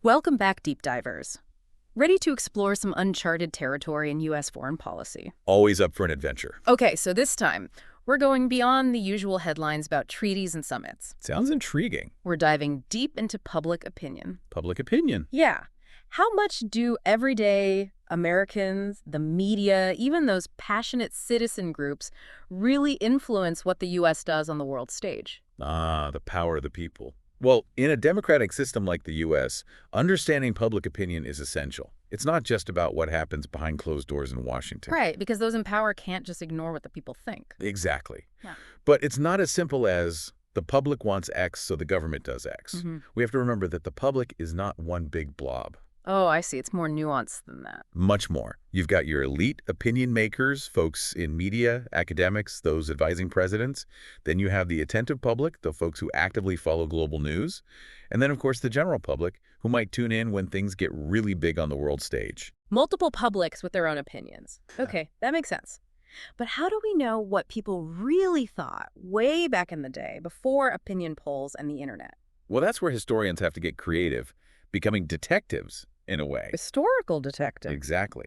Welcome back, deep divers. Ready to explore some uncharted territory in U.S. foreign policy? Always up for an adventure. Okay, so this time, we're going beyond the usual headlines about treaties and summits. Sounds intriguing. We're diving deep into public opinion. Public opinion. Yeah. How much do everyday Americans, the media, even those passionate citizen groups really influence what the U.S. does on the world stage? Ah, the power of the people. Well, in a democratic system like the U.S., understanding public opinion is essential. It's not just about what happens behind closed doors in Washington. Right, because those in power can't just ignore what the people think. Exactly. Yeah. But it's not as simple as the public wants X, so the government does X. We have to remember that the public is not one big blob. Oh, I see. It's more nuanced than that. Much more. You've got your elite opinion makers, folks in media, academics, those advising presidents. Then you have the attentive public, the folks who actively follow global news. And then, of course, the general public, who might tune in when things get really big on the world stage. Multiple publics with their own opinions. Okay, that makes sense. But how do we know what people really thought way back in the day, before opinion polls and the internet? Well, that's where historians have to get creative, becoming detectives, in a way. Historical detective. Exactly.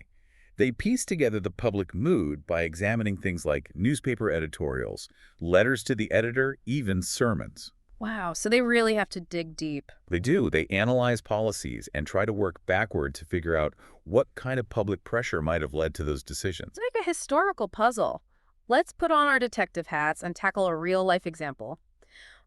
They piece together the public mood by examining things like newspaper editorials, letters to the editor, even sermons. Wow, so they really have to dig deep. They do. They analyze policies and try to work backward to figure out what kind of public pressure might have led to those decisions. It's like a historical puzzle. Let's put on our detective hats and tackle a real-life example.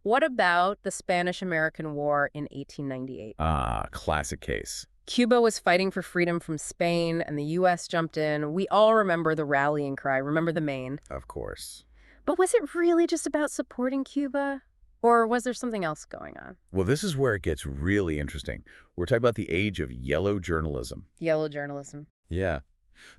What about the Spanish-American War in 1898? Ah, classic case. Cuba was fighting for freedom from Spain, and the U.S. jumped in. We all remember the rallying cry, remember the Maine. Of course. But was it really just about supporting Cuba? Or was there something else going on? Well, this is where it gets really interesting. We're talking about the age of yellow journalism. Yellow journalism. Yeah.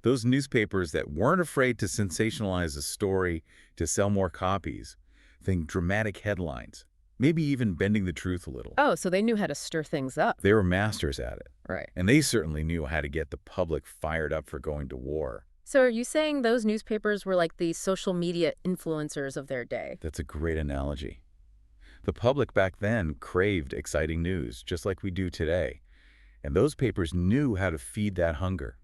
Those newspapers that weren't afraid to sensationalize a story to sell more copies. Think dramatic headlines. Maybe even bending the truth a little. Oh, so they knew how to stir things up. They were masters at it. Right. And they certainly knew how to get the public fired up for going to war. So are you saying those newspapers were like the social media influencers of their day? That's a great analogy. The public back then craved exciting news, just like we do today. And those papers knew how to feed that hunger.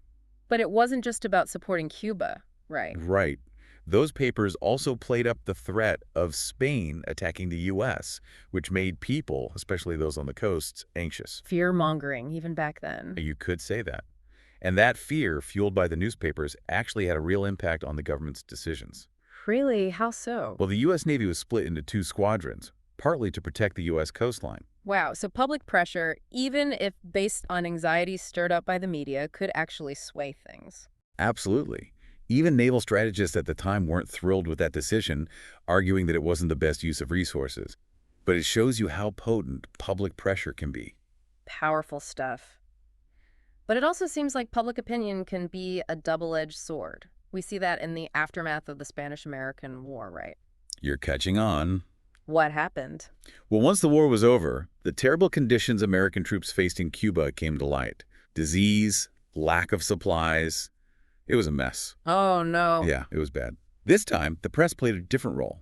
But it wasn't just about supporting Cuba, right? Right. Those papers also played up the threat of Spain attacking the U.S., which made people, especially those on the coasts, anxious. Fear-mongering, even back then. You could say that. And that fear, fueled by the newspapers, actually had a real impact on the government's decisions. Really? How so? Well, the U.S. Navy was split into two squadrons, partly to protect the U.S. coastline. Wow, so public pressure, even if based on anxieties stirred up by the media, could actually sway things. Absolutely. Even naval strategists at the time weren't thrilled with that decision, arguing that it wasn't the best use of resources. But it shows you how potent public pressure can be. Powerful stuff. But it also seems like public opinion can be a double-edged sword. We see that in the aftermath of the Spanish-American War, right? You're catching on. What happened? Well, once the war was over, the terrible conditions American troops faced in Cuba came to light. Disease, lack of supplies. It was a mess. Oh, no. Yeah, it was bad. This time, the press played a different role.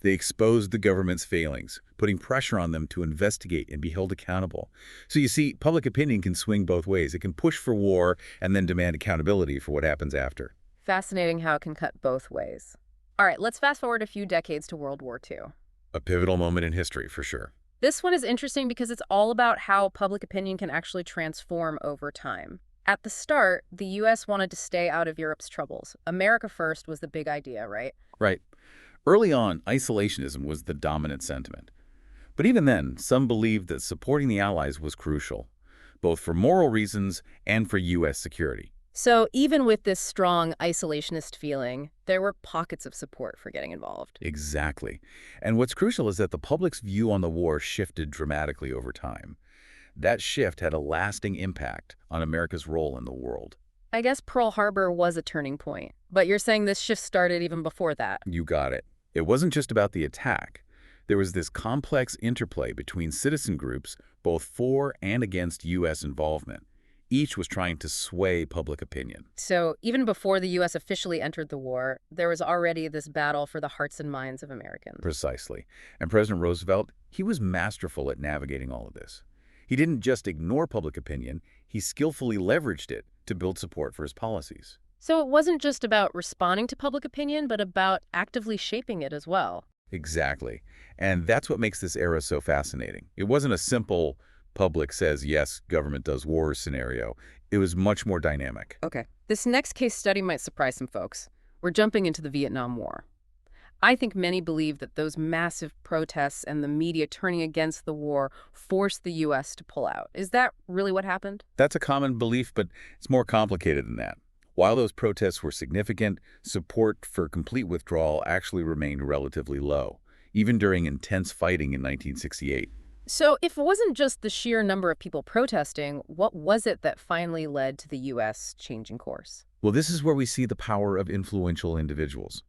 They exposed the government's failings, putting pressure on them to investigate and be held accountable. So you see, public opinion can swing both ways. It can push for war and then demand accountability for what happens after. Fascinating how it can cut both ways. All right, let's fast forward a few decades to World War II. A pivotal moment in history, for sure. This one is interesting because it's all about how public opinion can actually transform over time. At the start, the U.S. wanted to stay out of Europe's troubles. America first was the big idea, right? Right. Early on, isolationism was the dominant sentiment. But even then, some believed that supporting the Allies was crucial, both for moral reasons and for U.S. security. So even with this strong isolationist feeling, there were pockets of support for getting involved. Exactly. And what's crucial is that the public's view on the war shifted dramatically over time. That shift had a lasting impact on America's role in the world. I guess Pearl Harbor was a turning point, but you're saying this shift started even before that. You got it. It wasn't just about the attack. There was this complex interplay between citizen groups, both for and against U.S. involvement. Each was trying to sway public opinion. So even before the U.S. officially entered the war, there was already this battle for the hearts and minds of Americans. Precisely. And President Roosevelt, he was masterful at navigating all of this. He didn't just ignore public opinion, he skillfully leveraged it to build support for his policies. So it wasn't just about responding to public opinion, but about actively shaping it as well. Exactly. And that's what makes this era so fascinating. It wasn't a simple public says yes, government does war scenario. It was much more dynamic. Okay. This next case study might surprise some folks. We're jumping into the Vietnam War. I think many believe that those massive protests and the media turning against the war forced the U.S. to pull out. Is that really what happened? That's a common belief, but it's more complicated than that. While those protests were significant, support for complete withdrawal actually remained relatively low, even during intense fighting in 1968. So if it wasn't just the sheer number of people protesting, what was it that finally led to the U.S. changing course? Well, this is where we see the power of influential individuals.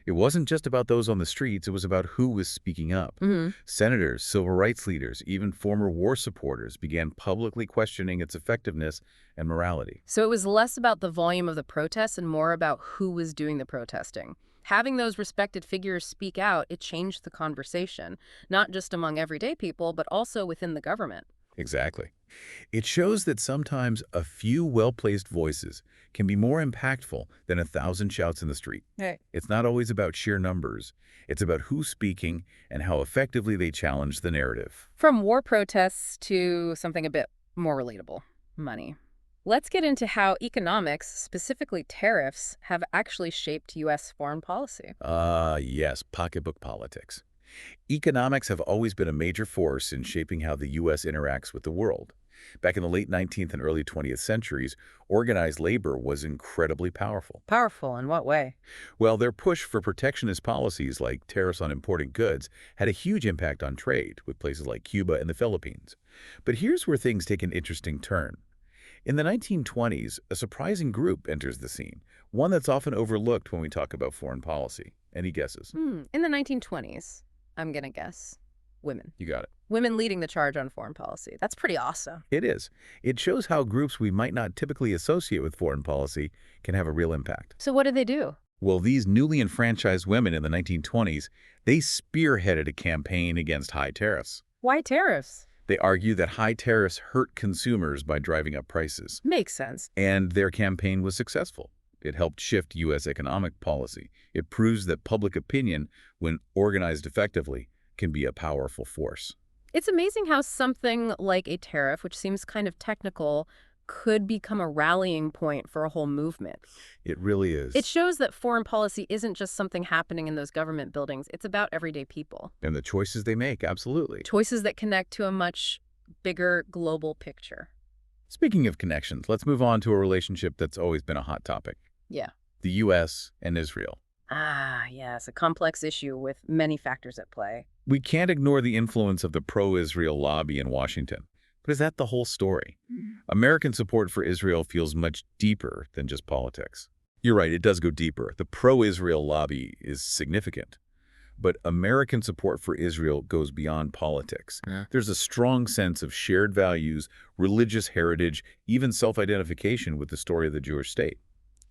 It wasn't just about those on the streets, it was about who was speaking up. Senators, civil rights leaders, even former war supporters began publicly questioning its effectiveness and morality. So it was less about the volume of the protests and more about who was doing the protesting. Having those respected figures speak out, it changed the conversation, not just among everyday people, but also within the government. Exactly. It shows that sometimes a few well-placed voices can be more impactful than 1,000 shouts in the street. Right. It's not always about sheer numbers. It's about who's speaking and how effectively they challenge the narrative. From war protests to something a bit more relatable, money. Let's get into how economics, specifically tariffs, have actually shaped U.S. foreign policy. Yes, pocketbook politics. Economics have always been a major force in shaping how the U.S. interacts with the world. Back in the late 19th and early 20th centuries, organized labor was incredibly powerful. Powerful in what way? Well, their push for protectionist policies like tariffs on imported goods had a huge impact on trade with places like Cuba and the Philippines. But here's where things take an interesting turn. In the 1920s, a surprising group enters the scene, one that's often overlooked when we talk about foreign policy. Any guesses? In the 1920s, I'm going to guess women. You got it. Women leading the charge on foreign policy. That's pretty awesome. It is. It shows how groups we might not typically associate with foreign policy can have a real impact. So what did they do? Well, these newly enfranchised women in the 1920s, they spearheaded a campaign against high tariffs. Why tariffs? They argue that high tariffs hurt consumers by driving up prices. Makes sense. And their campaign was successful. It helped shift U.S. economic policy. It proves that public opinion, when organized effectively, can be a powerful force. It's amazing how something like a tariff, which seems kind of technical, could become a rallying point for a whole movement. It really is. It shows that foreign policy isn't just something happening in those government buildings. It's about everyday people. And the choices they make, absolutely. Choices that connect to a much bigger global picture. Speaking of connections, let's move on to a relationship that's always been a hot topic. Yeah. The U.S. and Israel. Yes, a complex issue with many factors at play. We can't ignore the influence of the pro-Israel lobby in Washington. But is that the whole story? American support for Israel feels much deeper than just politics. You're right, it does go deeper. The pro-Israel lobby is significant. But American support for Israel goes beyond politics. Yeah. There's a strong sense of shared values, religious heritage, even self-identification with the story of the Jewish state.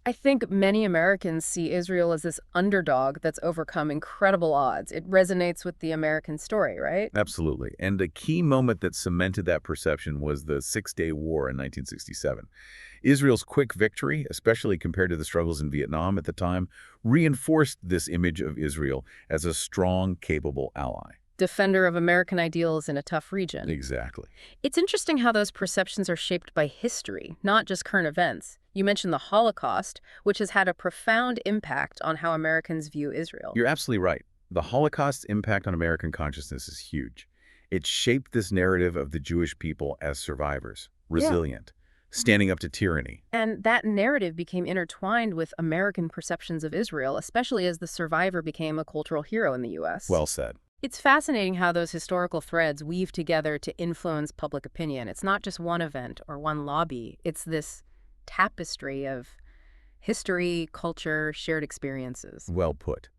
I think many Americans see Israel as this underdog that's overcome incredible odds. It resonates with the American story, right? Absolutely. And a key moment that cemented that perception was the Six-Day War in 1967. Israel's quick victory, especially compared to the struggles in Vietnam at the time, reinforced this image of Israel as a strong, capable ally. Defender of American ideals in a tough region. Exactly. It's interesting how those perceptions are shaped by history, not just current events. You mentioned the Holocaust, which has had a profound impact on how Americans view Israel. You're absolutely right. The Holocaust's impact on American consciousness is huge. It shaped this narrative of the Jewish people as survivors, resilient, standing up to tyranny. And that narrative became intertwined with American perceptions of Israel, especially as the survivor became a cultural hero in the U.S. Well said. It's fascinating how those historical threads weave together to influence public opinion. It's not just one event or one lobby. It's this tapestry of history, culture, shared experiences. Well put.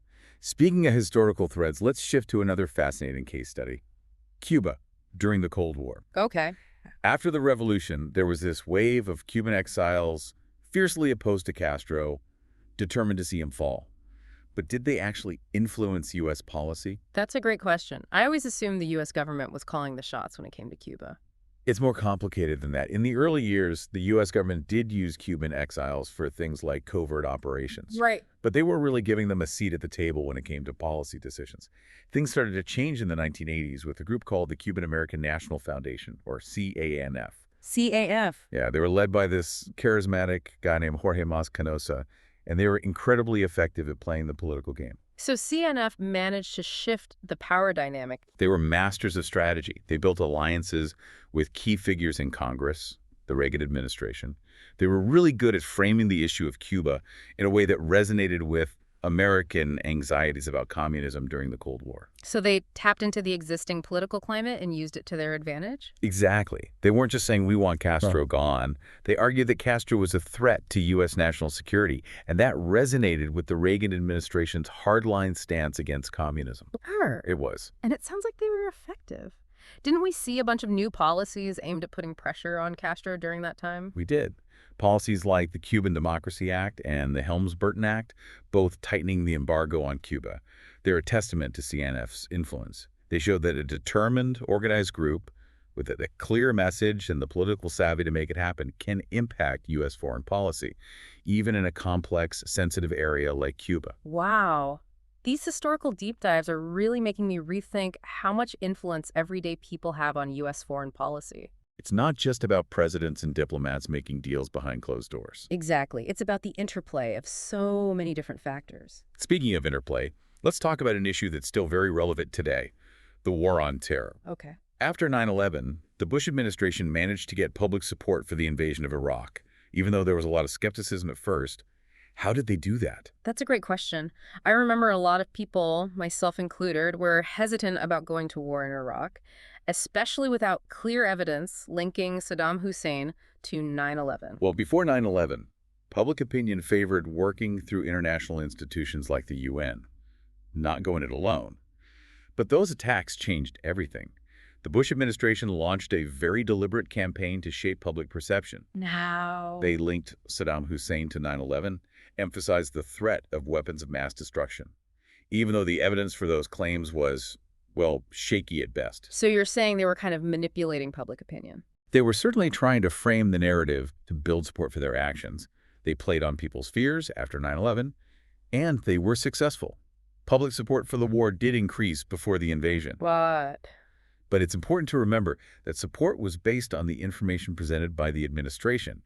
Speaking of historical threads, let's shift to another fascinating case study. Cuba, during the Cold War. Okay. After the revolution, there was this wave of Cuban exiles fiercely opposed to Castro, determined to see him fall. But did they actually influence U.S. policy? That's a great question. I always assumed the U.S. government was calling the shots when it came to Cuba. It's more complicated than that. In the early years, the U.S. government did use Cuban exiles for things like covert operations. Right. But they were really giving them a seat at the table when it came to policy decisions. Things started to change in the 1980s with a group called the Cuban American National Foundation, or CANF. CAF. Yeah, they were led by this charismatic guy named Jorge Mas Canosa, and they were incredibly effective at playing the political game. So CNF managed to shift the power dynamic. They were masters of strategy. They built alliances with key figures in Congress, the Reagan administration. They were really good at framing the issue of Cuba in a way that resonated with American anxieties about communism during the Cold War. So they tapped into the existing political climate and used it to their advantage? Exactly. They weren't just saying, we want Castro gone. They argued that Castro was a threat to U.S. national security, and that resonated with the Reagan administration's hardline stance against communism. Sure. It was. And it sounds like they were effective. Didn't we see a bunch of new policies aimed at putting pressure on Castro during that time? We did. Policies like the Cuban Democracy Act and the Helms-Burton Act, both tightening the embargo on Cuba. They're a testament to CNF's influence. They show that a determined, organized group with a clear message and the political savvy to make it happen can impact U.S. foreign policy, even in a complex, sensitive area like Cuba. Wow. These historical deep dives are really making me rethink how much influence everyday people have on U.S. foreign policy. It's not just about presidents and diplomats making deals behind closed doors. Exactly. It's about the interplay of so many different factors. Speaking of interplay, let's talk about an issue that's still very relevant today, the war on terror. Okay. After 9/11, the Bush administration managed to get public support for the invasion of Iraq, even though there was a lot of skepticism at first. How did they do that? That's a great question. I remember a lot of people, myself included, were hesitant about going to war in Iraq, especially without clear evidence linking Saddam Hussein to 9/11. Well, before 9/11, public opinion favored working through international institutions like the UN, not going it alone. But those attacks changed everything. The Bush administration launched a very deliberate campaign to shape public perception. Now, They linked Saddam Hussein to 9/11, emphasized the threat of weapons of mass destruction, even though the evidence for those claims was, well, shaky at best. so you're saying they were kind of manipulating public opinion? They were certainly trying to frame the narrative to build support for their actions. They played on people's fears after 9/11, and they were successful. Public support for the war did increase before the invasion. What? But it's important to remember that support was based on the information presented by the administration,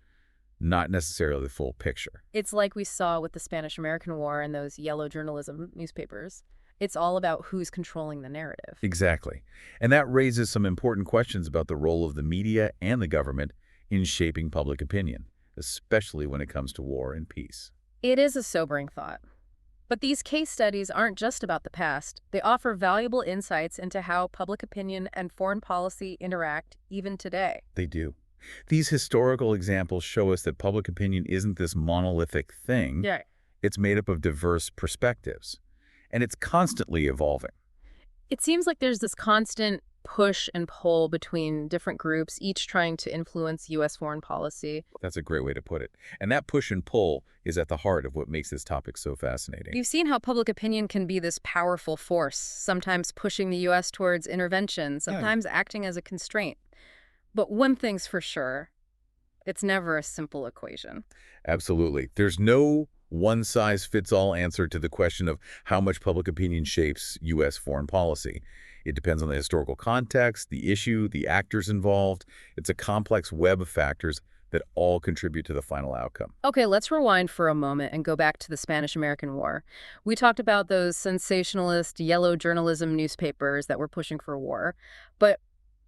not necessarily the full picture. It's like we saw with the Spanish-American War and those yellow journalism newspapers. It's all about who's controlling the narrative. Exactly. And that raises some important questions about the role of the media and the government in shaping public opinion, especially when it comes to war and peace. It is a sobering thought. But these case studies aren't just about the past. They offer valuable insights into how public opinion and foreign policy interact even today. They do. These historical examples show us that public opinion isn't this monolithic thing. Yeah. It's made up of diverse perspectives, and it's constantly evolving. It seems like there's this constant push and pull between different groups, each trying to influence U.S. foreign policy. That's a great way to put it. And that push and pull is at the heart of what makes this topic so fascinating. You've seen how public opinion can be this powerful force, sometimes pushing the U.S. towards intervention, sometimes acting as a constraint. But one thing's for sure, it's never a simple equation. Absolutely. There's no one-size-fits-all answer to the question of how much public opinion shapes U.S. foreign policy. It depends on the historical context, the issue, the actors involved. It's a complex web of factors that all contribute to the final outcome. Okay, let's rewind for a moment and go back to the Spanish-American War. We talked about those sensationalist yellow journalism newspapers that were pushing for war. But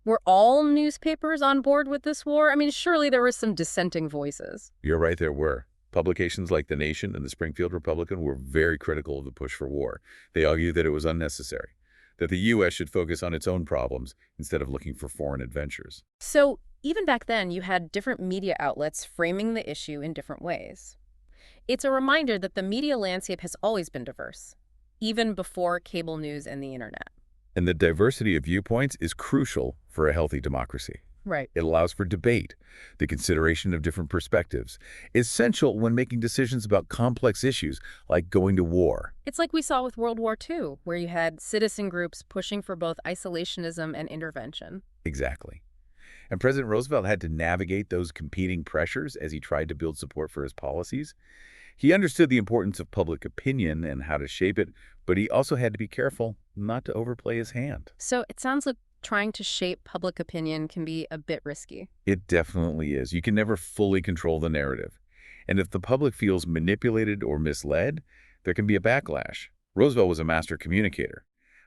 were all newspapers on board with this war? I mean, surely there were some dissenting voices. You're right, there were. Publications like The Nation and the Springfield Republican were very critical of the push for war. They argued that it was unnecessary, that the U.S. should focus on its own problems instead of looking for foreign adventures. So even back then, you had different media outlets framing the issue in different ways. It's a reminder that the media landscape has always been diverse, even before cable news and the internet. And the diversity of viewpoints is crucial for a healthy democracy. Right. It allows for debate, the consideration of different perspectives, essential when making decisions about complex issues like going to war. It's like we saw with World War II, where you had citizen groups pushing for both isolationism and intervention. Exactly. And President Roosevelt had to navigate those competing pressures as he tried to build support for his policies. He understood the importance of public opinion and how to shape it, but he also had to be careful not to overplay his hand. So it sounds like trying to shape public opinion can be a bit risky. It definitely is. You can never fully control the narrative. And if the public feels manipulated or misled, there can be a backlash. Roosevelt was a master communicator,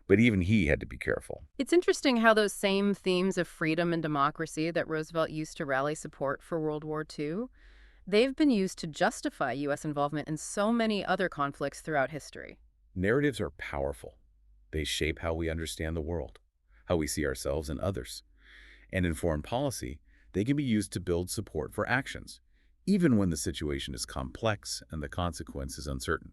but even he had to be careful. It's interesting how those same themes of freedom and democracy that Roosevelt used to rally support for World War II, they've been used to justify U.S. involvement in so many other conflicts throughout history. Narratives are powerful. They shape how we understand the world, how we see ourselves and others. And in foreign policy, they can be used to build support for actions, even when the situation is complex and the consequence is uncertain.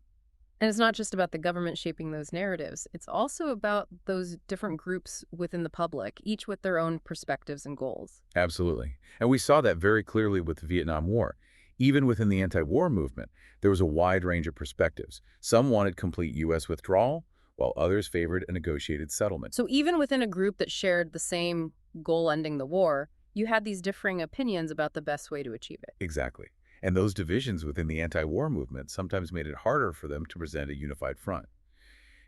And it's not just about the government shaping those narratives. It's also about those different groups within the public, each with their own perspectives and goals. Absolutely. And we saw that very clearly with the Vietnam War. Even within the anti-war movement, there was a wide range of perspectives. Some wanted complete U.S. withdrawal, while others favored a negotiated settlement. So even within a group that shared the same goal, ending the war, you had these differing opinions about the best way to achieve it. Exactly. And those divisions within the anti-war movement sometimes made it harder for them to present a unified front.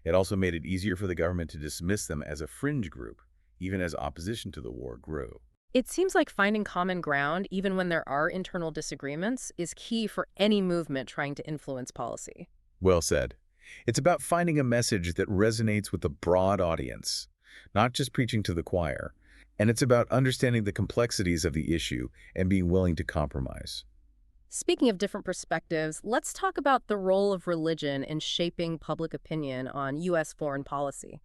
It also made it easier for the government to dismiss them as a fringe group, even as opposition to the war grew. It seems like finding common ground, even when there are internal disagreements, is key for any movement trying to influence policy. Well said. It's about finding a message that resonates with a broad audience, not just preaching to the choir. And it's about understanding the complexities of the issue and being willing to compromise. Speaking of different perspectives, let's talk about the role of religion in shaping public opinion on U.S. foreign policy.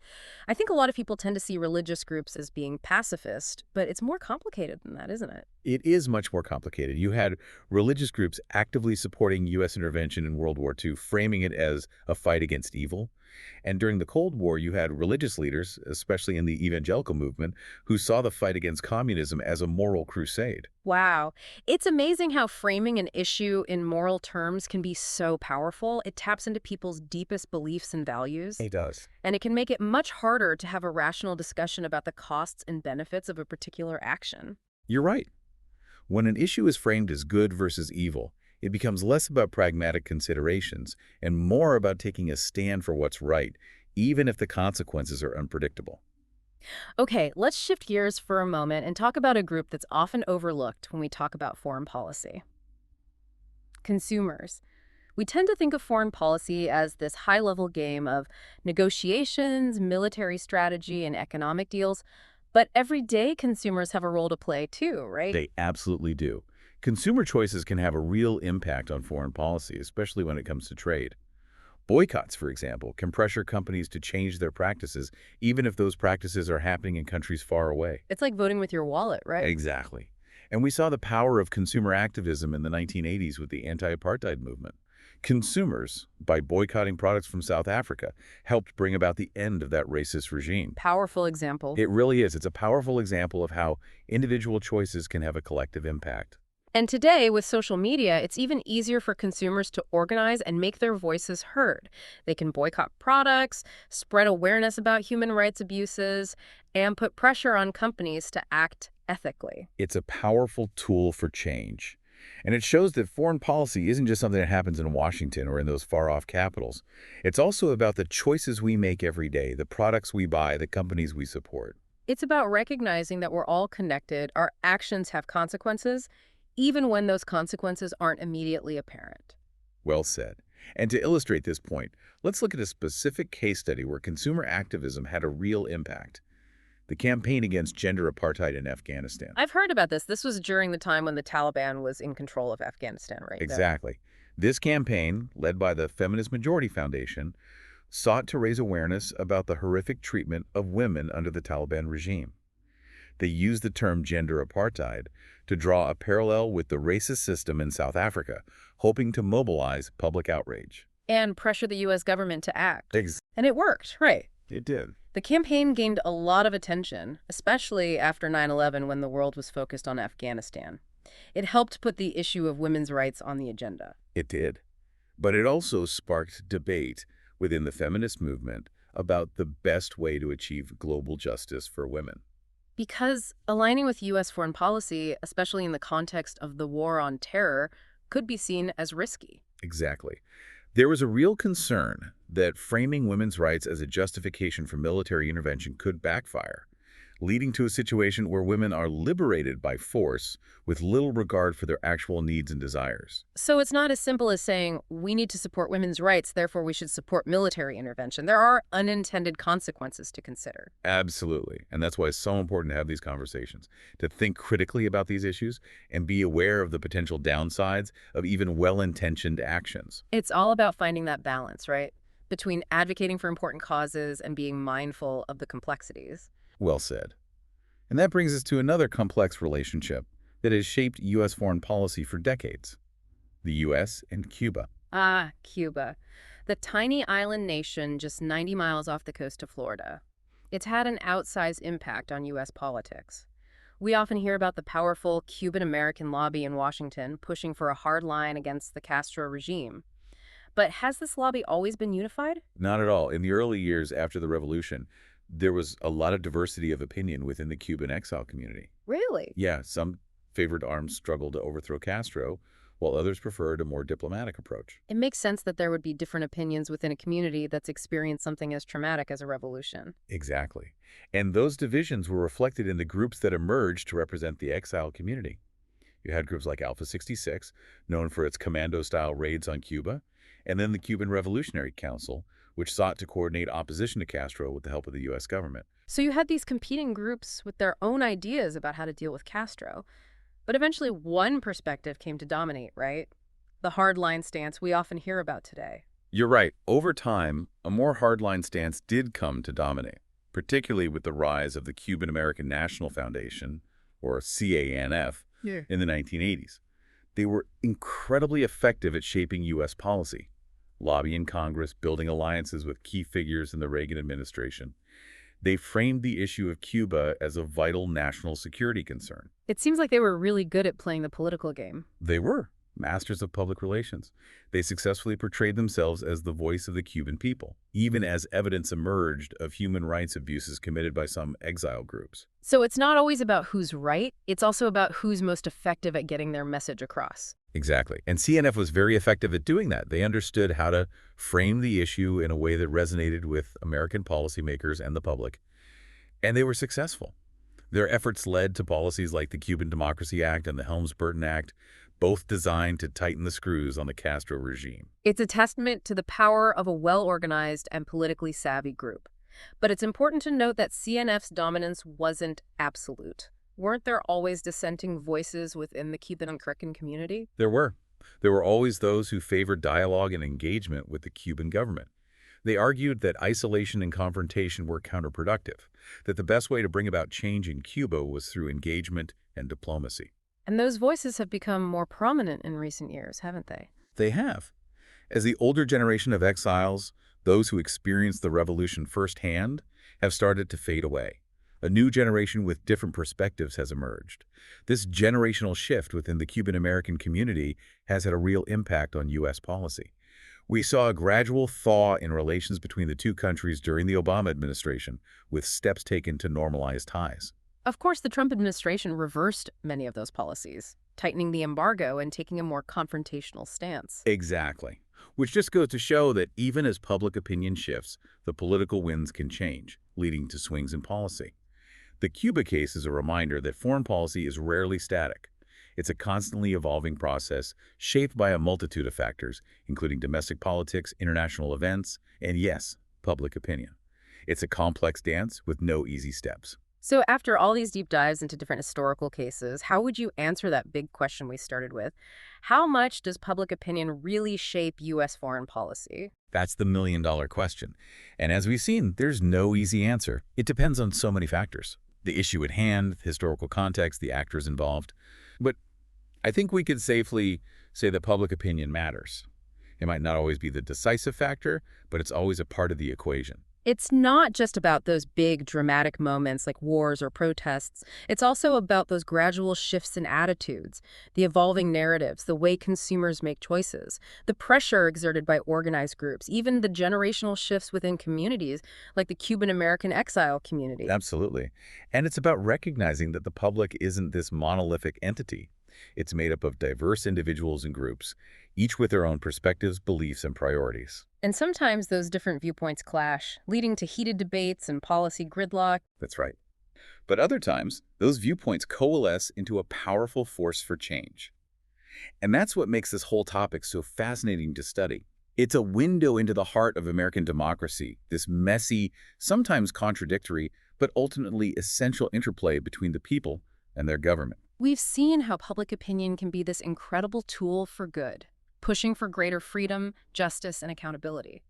I think a lot of people tend to see religious groups as being pacifist, but it's more complicated than that, isn't it? It is much more complicated. You had religious groups actively supporting U.S. intervention in World War II, framing it as a fight against evil. And during the Cold War, you had religious leaders, especially in the evangelical movement, who saw the fight against communism as a moral crusade. Wow. It's amazing how framing an issue in moral terms can be so powerful. It taps into people's deepest beliefs and values, It does. and it can make it much harder to have a rational discussion about the costs and benefits of a particular action. You're right. When an issue is framed as good versus evil, it becomes less about pragmatic considerations and more about taking a stand for what's right, even if the consequences are unpredictable. Okay, let's shift gears for a moment and talk about a group that's often overlooked when we talk about foreign policy. Consumers. We tend to think of foreign policy as this high-level game of negotiations, military strategy, and economic deals, but everyday consumers have a role to play too, right? They absolutely do. Consumer choices can have a real impact on foreign policy, especially when it comes to trade. Boycotts, for example, can pressure companies to change their practices, even if those practices are happening in countries far away. It's like voting with your wallet, right? Exactly. And we saw the power of consumer activism in the 1980s with the anti-apartheid movement. Consumers, by boycotting products from South Africa, helped bring about the end of that racist regime. Powerful example. It really is. It's a powerful example of how individual choices can have a collective impact. And today, with social media, it's even easier for consumers to organize and make their voices heard. They can boycott products, spread awareness about human rights abuses, and put pressure on companies to act ethically. It's a powerful tool for change. And it shows that foreign policy isn't just something that happens in Washington or in those far-off capitals. It's also about the choices we make every day, the products we buy, the companies we support. It's about recognizing that we're all connected, our actions have consequences, even when those consequences aren't immediately apparent. Well said. And to illustrate this point, let's look at a specific case study where consumer activism had a real impact. The campaign against gender apartheid in Afghanistan. I've heard about this. This was during the time when the Taliban was in control of Afghanistan, right? Exactly. This campaign, led by the Feminist Majority Foundation, sought to raise awareness about the horrific treatment of women under the Taliban regime. They used the term gender apartheid to draw a parallel with the racist system in South Africa, hoping to mobilize public outrage. And pressure the U.S. government to act. Ex- And it worked, right? It did. The campaign gained a lot of attention, especially after 9/11 when the world was focused on Afghanistan. It helped put the issue of women's rights on the agenda. It did. But it also sparked debate within the feminist movement about the best way to achieve global justice for women. Because aligning with U.S. foreign policy, especially in the context of the war on terror, could be seen as risky. Exactly. There was a real concern that framing women's rights as a justification for military intervention could backfire, leading to a situation where women are liberated by force with little regard for their actual needs and desires. So it's not as simple as saying, we need to support women's rights, therefore we should support military intervention. There are unintended consequences to consider. Absolutely. And that's why it's so important to have these conversations, to think critically about these issues and be aware of the potential downsides of even well-intentioned actions. It's all about finding that balance, right? Between advocating for important causes and being mindful of the complexities. Well said. And that brings us to another complex relationship that has shaped U.S. foreign policy for decades: the U.S. and Cuba. Ah, Cuba. The tiny island nation just 90 miles off the coast of Florida. It's had an outsized impact on U.S. politics. We often hear about the powerful Cuban-American lobby in Washington pushing for a hard line against the Castro regime. But has this lobby always been unified? Not at all. In the early years after the revolution, there was a lot of diversity of opinion within the Cuban exile community. Really? Yeah, some favored armed struggle to overthrow Castro, while others preferred a more diplomatic approach. It makes sense that there would be different opinions within a community that's experienced something as traumatic as a revolution. Exactly. And those divisions were reflected in the groups that emerged to represent the exile community. You had groups like Alpha 66, known for its commando-style raids on Cuba, and then the Cuban Revolutionary Council, which sought to coordinate opposition to Castro with the help of the U.S. government. So you had these competing groups with their own ideas about how to deal with Castro. But eventually one perspective came to dominate, right? The hardline stance we often hear about today. You're right. Over time, a more hardline stance did come to dominate, particularly with the rise of the Cuban American National Foundation, or CANF, Yeah. in the 1980s. They were incredibly effective at shaping U.S. policy, lobbying Congress, building alliances with key figures in the Reagan administration. They framed the issue of Cuba as a vital national security concern. It seems like they were really good at playing the political game. They were masters of public relations. They successfully portrayed themselves as the voice of the Cuban people, even as evidence emerged of human rights abuses committed by some exile groups. So it's not always about who's right, it's also about who's most effective at getting their message across. Exactly. And CNF was very effective at doing that. They understood how to frame the issue in a way that resonated with American policymakers and the public. And they were successful. Their efforts led to policies like the Cuban Democracy Act and the Helms-Burton Act, both designed to tighten the screws on the Castro regime. It's a testament to the power of a well-organized and politically savvy group. But it's important to note that CNF's dominance wasn't absolute. Weren't there always dissenting voices within the Cuban-American community? There were. There were always those who favored dialogue and engagement with the Cuban government. They argued that isolation and confrontation were counterproductive, that the best way to bring about change in Cuba was through engagement and diplomacy. And those voices have become more prominent in recent years, haven't they? They have. As the older generation of exiles, those who experienced the revolution firsthand, have started to fade away. A new generation with different perspectives has emerged. This generational shift within the Cuban-American community has had a real impact on U.S. policy. We saw a gradual thaw in relations between the two countries during the Obama administration, with steps taken to normalize ties. Of course, the Trump administration reversed many of those policies, tightening the embargo and taking a more confrontational stance. Exactly. Which just goes to show that even as public opinion shifts, the political winds can change, leading to swings in policy. The Cuba case is a reminder that foreign policy is rarely static. It's a constantly evolving process shaped by a multitude of factors, including domestic politics, international events, and yes, public opinion. It's a complex dance with no easy steps. So after all these deep dives into different historical cases, how would you answer that big question we started with? How much does public opinion really shape U.S. foreign policy? That's the million-dollar question. And as we've seen, there's no easy answer. It depends on so many factors: the issue at hand, the historical context, the actors involved. But I think we could safely say that public opinion matters. It might not always be the decisive factor, but it's always a part of the equation. It's not just about those big dramatic moments like wars or protests. It's also about those gradual shifts in attitudes, the evolving narratives, the way consumers make choices, the pressure exerted by organized groups, even the generational shifts within communities like the Cuban American exile community. Absolutely. And it's about recognizing that the public isn't this monolithic entity. It's made up of diverse individuals and groups, each with their own perspectives, beliefs, and priorities. And sometimes those different viewpoints clash, leading to heated debates and policy gridlock. That's right. But other times, those viewpoints coalesce into a powerful force for change. And that's what makes this whole topic so fascinating to study. It's a window into the heart of American democracy, this messy, sometimes contradictory, but ultimately essential interplay between the people and their government. We've seen how public opinion can be this incredible tool for good, pushing for greater freedom, justice, and accountability.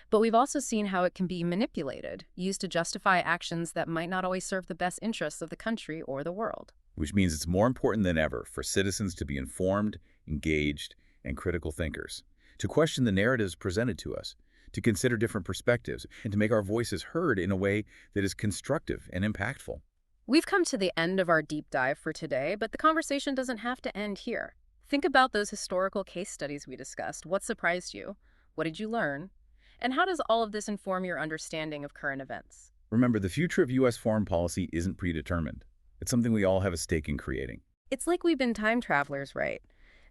But we've also seen how it can be manipulated, used to justify actions that might not always serve the best interests of the country or the world. Which means it's more important than ever for citizens to be informed, engaged, and critical thinkers, to question the narratives presented to us, to consider different perspectives, and to make our voices heard in a way that is constructive and impactful. We've come to the end of our deep dive for today, but the conversation doesn't have to end here. Think about those historical case studies we discussed. What surprised you? What did you learn? And how does all of this inform your understanding of current events? Remember, the future of U.S. foreign policy isn't predetermined. It's something we all have a stake in creating. It's like we've been time travelers, right?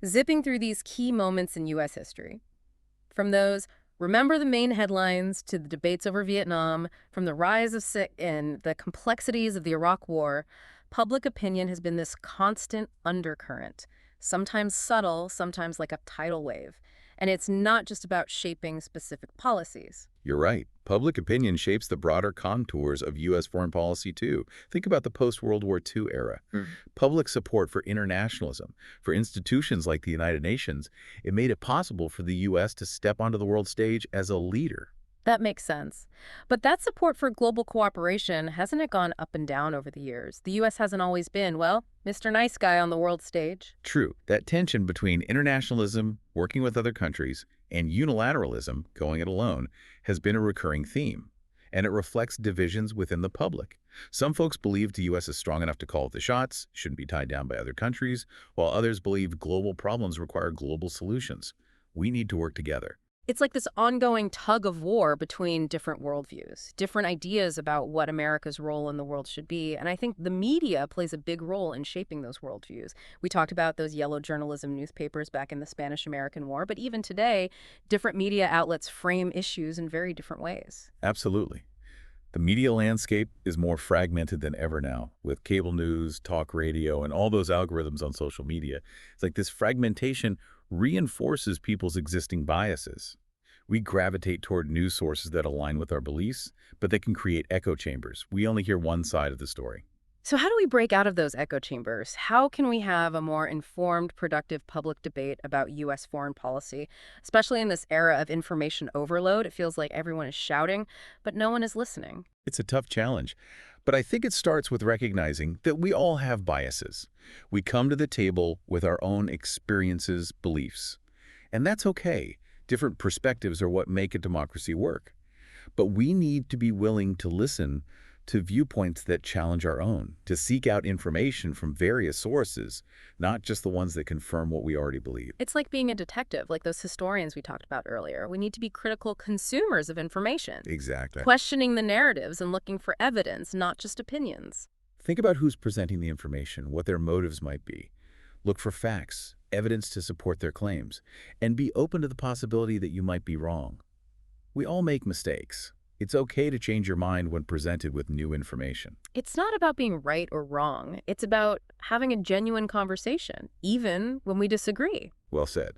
Zipping through these key moments in U.S. history. From those remember the main headlines to the debates over Vietnam, from the rise of and the complexities of the Iraq War, public opinion has been this constant undercurrent, sometimes subtle, sometimes like a tidal wave. And it's not just about shaping specific policies. You're right. Public opinion shapes the broader contours of U.S. foreign policy, too. Think about the post-World War II era. Public support for internationalism, for institutions like the United Nations, it made it possible for the U.S. to step onto the world stage as a leader. That makes sense. But that support for global cooperation, hasn't it gone up and down over the years? The U.S. hasn't always been, well, Mr. Nice Guy on the world stage. True. That tension between internationalism, working with other countries, and unilateralism, going it alone, has been a recurring theme. And it reflects divisions within the public. Some folks believe the U.S. is strong enough to call the shots, shouldn't be tied down by other countries, while others believe global problems require global solutions. We need to work together. It's like this ongoing tug of war between different worldviews, different ideas about what America's role in the world should be. And I think the media plays a big role in shaping those worldviews. We talked about those yellow journalism newspapers back in the Spanish-American War, but even today, different media outlets frame issues in very different ways. Absolutely. The media landscape is more fragmented than ever now, with cable news, talk radio, and all those algorithms on social media. It's like this fragmentation reinforces people's existing biases. We gravitate toward news sources that align with our beliefs, but they can create echo chambers. We only hear one side of the story. So how do we break out of those echo chambers? How can we have a more informed, productive public debate about U.S. foreign policy, especially in this era of information overload? It feels like everyone is shouting, but no one is listening. It's a tough challenge, but I think it starts with recognizing that we all have biases. We come to the table with our own experiences, beliefs, and that's okay. Different perspectives are what make a democracy work. But we need to be willing to listen to viewpoints that challenge our own, to seek out information from various sources, not just the ones that confirm what we already believe. It's like being a detective, like those historians we talked about earlier. We need to be critical consumers of information. Exactly. Questioning the narratives and looking for evidence, not just opinions. Think about who's presenting the information, what their motives might be. Look for facts, evidence to support their claims, and be open to the possibility that you might be wrong. We all make mistakes. It's okay to change your mind when presented with new information. It's not about being right or wrong. It's about having a genuine conversation, even when we disagree. Well said.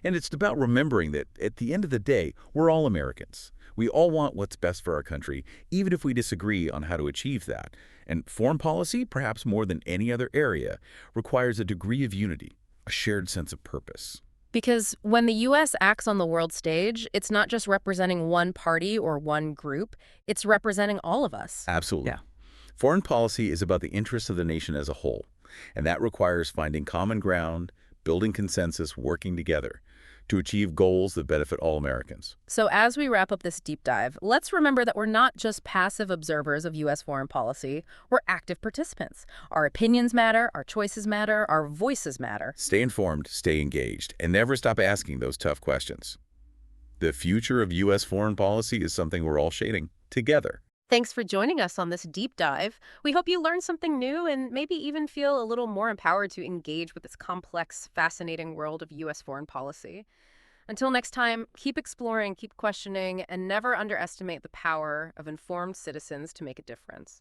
And it's about remembering that at the end of the day, we're all Americans. We all want what's best for our country, even if we disagree on how to achieve that. And foreign policy, perhaps more than any other area, requires a degree of unity, a shared sense of purpose. Because when the U.S. acts on the world stage, it's not just representing one party or one group, it's representing all of us. Absolutely. Yeah. Foreign policy is about the interests of the nation as a whole, and that requires finding common ground, building consensus, working together. to achieve goals that benefit all Americans. So as we wrap up this deep dive, let's remember that we're not just passive observers of U.S. foreign policy, we're active participants. Our opinions matter, our choices matter, our voices matter. Stay informed, stay engaged, and never stop asking those tough questions. The future of U.S. foreign policy is something we're all shaping together. Thanks for joining us on this deep dive. We hope you learned something new and maybe even feel a little more empowered to engage with this complex, fascinating world of U.S. foreign policy. Until next time, keep exploring, keep questioning, and never underestimate the power of informed citizens to make a difference.